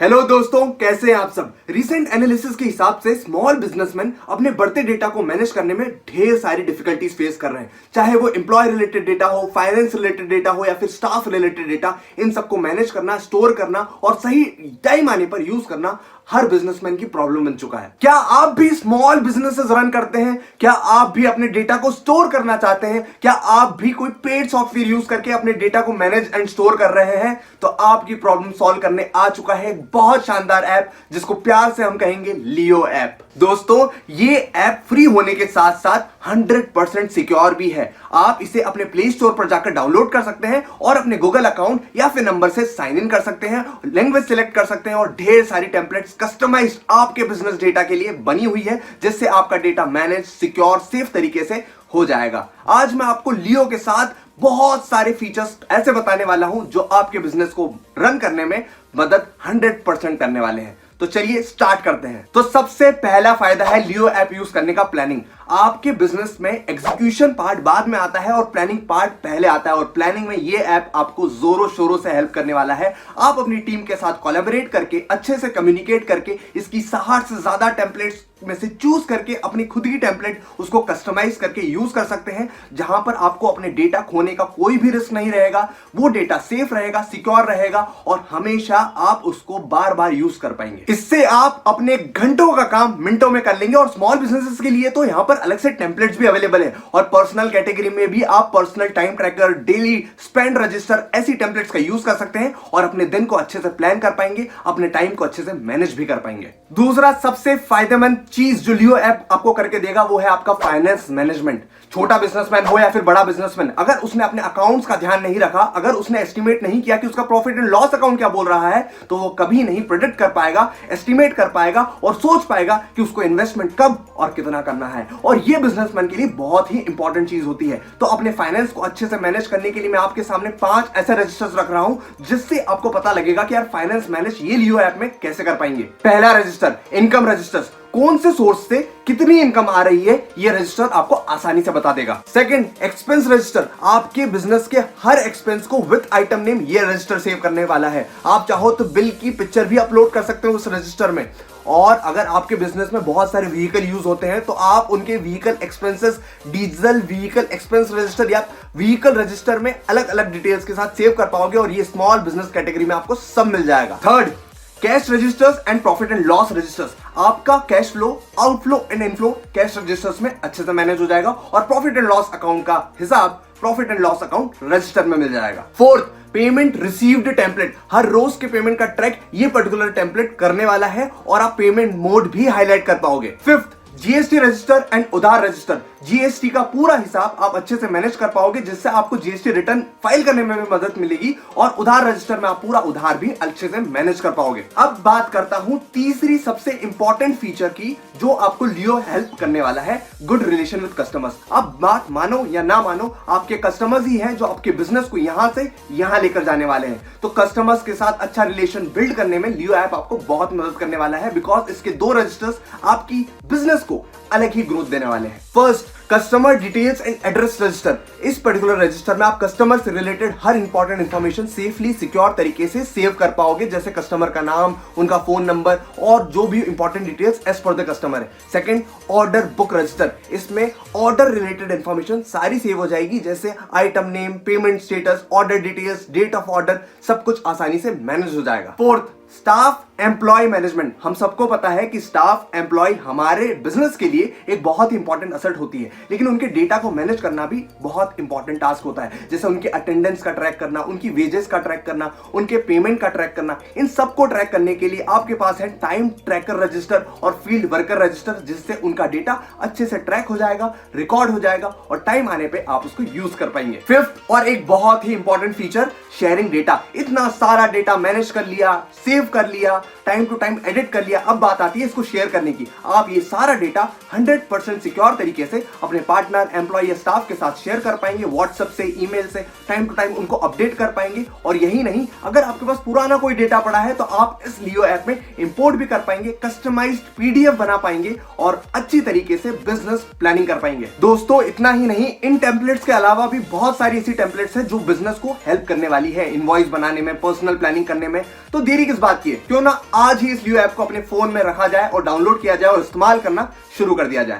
Hello दोस्तों, कैसे हैं आप सब। रिसेंट एनालिसिस के हिसाब से स्मॉल बिजनेसमैन अपने बढ़ते डेटा को मैनेज करने में ढेर सारी डिफिकल्टीज फेस कर रहे हैं। चाहे वो एम्प्लॉय रिलेटेड डेटा हो, फाइनेंस रिलेटेड डेटा हो या फिर स्टाफ रिलेटेड डेटा, इन सबको मैनेज करना, स्टोर करना और सही टाइम आने पर यूज करना हर बिजनेसमैन की प्रॉब्लम बन चुका है। क्या आप भी स्मॉल बिजनेसेस रन करते हैं? क्या आप भी अपने डेटा को स्टोर करना चाहते हैं? क्या आप भी कोई पेड सॉफ्टवेयर यूज करके अपने डेटा को मैनेज एंड स्टोर कर रहे हैं? तो आपकी प्रॉब्लम सॉल्व करने आ चुका है एक बहुत शानदार ऐप, जिसको प्यार से हम कहेंगे लियो ऐप। दोस्तों, ये ऐप फ्री होने के साथ साथ 100% सिक्योर भी है। आप इसे अपने प्ले स्टोर पर जाकर डाउनलोड कर सकते हैं और अपने गूगल अकाउंट या फिर नंबर से साइन इन कर सकते हैं, लैंग्वेज सिलेक्ट कर सकते हैं और ढेर सारी टेम्पलेट्स कस्टमाइज्ड आपके बिजनेस डेटा के लिए बनी हुई है, जिससे आपका डेटा मैनेज, सिक्योर, सेफ तरीके से हो जाएगा। आज मैं आपको लियो के साथ बहुत सारे फीचर्स ऐसे बताने वाला हूं जो आपके बिजनेस को रन करने में मदद 100% करने वाले हैं। तो चलिए स्टार्ट करते हैं। तो सबसे पहला फायदा है लियो ऐप यूज करने का, प्लानिंग। आपके बिजनेस में एग्जीक्यूशन पार्ट बाद में आता है और प्लानिंग पार्ट पहले आता है, और प्लानिंग में ये ऐप आपको जोरों शोरों से हेल्प करने वाला है। आप अपनी टीम के साथ कोलैबोरेट करके, अच्छे से कम्युनिकेट करके, इसकी 60 से ज्यादा टेम्पलेट्स में से चूज करके अपनी खुद की टेम्पलेट उसको कस्टमाइज करके यूज कर सकते हैं, जहां पर आपको अपने डेटा खोने का कोई भी रिस्क नहीं रहेगा। वो डेटा सेफ रहेगा, सिक्योर रहेगा और हमेशा आप उसको बार बार यूज कर पाएंगे। इससे आप अपने घंटों का काम मिनटों में कर लेंगे। और स्मॉल बिजनेसेस के लिए तो यहां पर अलग से टेम्पलेट्स भी अवेलेबल है, और पर्सनल कैटेगरी में भी आप personal time tracker, daily spend register, ऐसी टेम्पलेट्स का यूज कर सकते हैं और अपने दिन को अच्छे से प्लान कर पाएंगे, अपने टाइम को अच्छे से मैनेज भी कर पाएंगे। दूसरा सबसे फायदेमंद चीज जो लियो ऐप आपको करके देगा वो है आपका फाइनेंस मैनेजमेंट। छोटा बिजनेसमैन हो या फिर बड़ा बिजनेसमैन, अगर उसने अपने अकाउंट्स का ध्यान नहीं रखा, अगर उसने एस्टिमेट नहीं किया कि उसका प्रॉफिट एंड लॉस अकाउंट क्या बोल रहा है, तो वो कभी नहीं प्रेडिक्ट कर पाएगा, एस्टिमेट कर पाएगा और सोच पाएगा कि उसको इन्वेस्टमेंट कब और कितना करना है। और ये बिजनेसमैन के लिए बहुत ही इंपॉर्टेंट चीज होती है। तो अपने फाइनेंस को अच्छे से मैनेज करने के लिए मैं आपके सामने 5 ऐसे रजिस्टर्स रख रहा हूं, जिससे आपको पता लगेगा कि यार फाइनेंस मैनेज ये लियो ऐप में कैसे कर पाएंगे। पहला रजिस्टर, इनकम रजिस्टर्स। कौन से सोर्स से कितनी इनकम आ रही है, ये रजिस्टर आपको आसानी से बता देगा। Second, expense register. आपके बिजनेस के हर एक्सपेंस को विद आइटम नेम ये रजिस्टर सेव करने वाला है। आप चाहो तो बिल की पिक्चर भी अपलोड कर सकते हो उस रजिस्टर में। और अगर आपके बिजनेस में बहुत सारे व्हीकल यूज होते हैं तो आप उनके vehicle expenses diesel vehicle expense register या व्हीकल रजिस्टर में अलग अलग डिटेल्स के साथ सेव कर पाओगे, और ये स्मॉल बिजनेस कैटेगरी में आपको सब मिल जाएगा। Third, cash registers and profit and loss registers. आपका cash flow, outflow and inflow cash registers में अच्छे से मैनेज हो जाएगा, और प्रॉफिट एंड लॉस अकाउंट का हिसाब profit and loss account register में मिल जाएगा। Fourth, payment received template. हर रोज के पेमेंट का ट्रैक ये पर्टिकुलर टेम्पलेट करने वाला है, और आप पेमेंट मोड भी हाईलाइट कर पाओगे। फिफ्थ, जीएसटी रजिस्टर एंड उधार रजिस्टर। जीएसटी का पूरा हिसाब आप अच्छे से मैनेज कर पाओगे, जिससे आपको जीएसटी रिटर्न फाइल करने में भी मदद मिलेगी, और उधार रजिस्टर में आप पूरा उधार भी अच्छे से मैनेज कर पाओगे। अब बात करता हूं तीसरी सबसे इंपॉर्टेंट फीचर की, जो आपको लियो हेल्प करने वाला है, गुड रिलेशन विद कस्टमर्स। अब बात मानो या ना मानो, आपके कस्टमर्स ही हैं जो आपके बिजनेस को यहां से यहां लेकर जाने वाले हैं। तो कस्टमर्स के साथ अच्छा रिलेशन बिल्ड करने में लियो ऐप आपको बहुत मदद करने वाला है, बिकॉज इसके 2 रजिस्टर्स आपकी बिजनेस को अलग ही ग्रोथ देने वाले हैं। First, customer details and address register. इस पर्टिकुलर रजिस्टर में आप कस्टमर से रिलेटेड हर इंपॉर्टेंट इंफॉर्मेशन सेफली, सिक्योर तरीके से सेव कर पाओगे, जैसे कस्टमर का नाम, उनका फोन नंबर और जो भी important details as per the customer है। Second, order book register. इसमें ऑर्डर रिलेटेड इंफॉर्मेशन सारी सेव हो जाएगी, जैसे item name, payment status, order details, date of order, सब कुछ आसानी से मैनेज हो जाएगा। Fourth, staff employ management. हम सबको पता है कि स्टाफ एम्प्लॉय हमारे बिजनेस के लिए एक बहुत ही इंपॉर्टेंट असेट होती है, लेकिन उनके डेटा को मैनेज करना भी बहुत इंपॉर्टेंट टास्क होता है, जैसे उनके अटेंडेंस का ट्रैक करना, उनकी वेजेस का ट्रैक करना, उनके पेमेंट का ट्रैक करना। इन सबको ट्रैक करने के लिए आपके पास है टाइम ट्रैकर रजिस्टर और फील्ड वर्कर रजिस्टर, जिससे उनका डेटा अच्छे से ट्रैक हो जाएगा, रिकॉर्ड हो जाएगा और टाइम आने पे आप उसको यूज कर पाएंगे। फिफ्थ और एक बहुत ही इंपॉर्टेंट फीचर, शेयरिंग डेटा। इतना सारा डेटा मैनेज कर लिया, सेव कर लिया, टाइम टू टाइम एडिट कर लिया, अब बात आती है इसको शेयर करने की। आप ये सारा डेटा 100% सिक्योर तरीके से अपने पार्टनर, एम्प्लॉय या स्टाफ के साथ शेयर कर पाएंगे, व्हाट्सएप से, ईमेल से, टाइम टू टाइम उनको अपडेट कर पाएंगे। और यही नहीं, अगर आपके पास पुराना कोई डेटा पड़ा है तो आप इस लियो ऐप में इंपोर्ट भी कर पाएंगे, कस्टमाइज्ड पीडीएफ बना पाएंगे और अच्छी तरीके से बिजनेस प्लानिंग कर पाएंगे। दोस्तों, इतना ही नहीं, इन टेम्पलेट्स के अलावा भी बहुत सारी ऐसी टेम्पलेट्स हैं जो बिजनेस को हेल्प करने वाली है, इनवॉइस बनाने में, पर्सनल प्लानिंग करने में। तो देरी किस बात बात की है, क्यों ना आज ही इस लियो ऐप को अपने फोन में रखा जाए और डाउनलोड किया जाए और इस्तेमाल करना शुरू कर दिया जाए।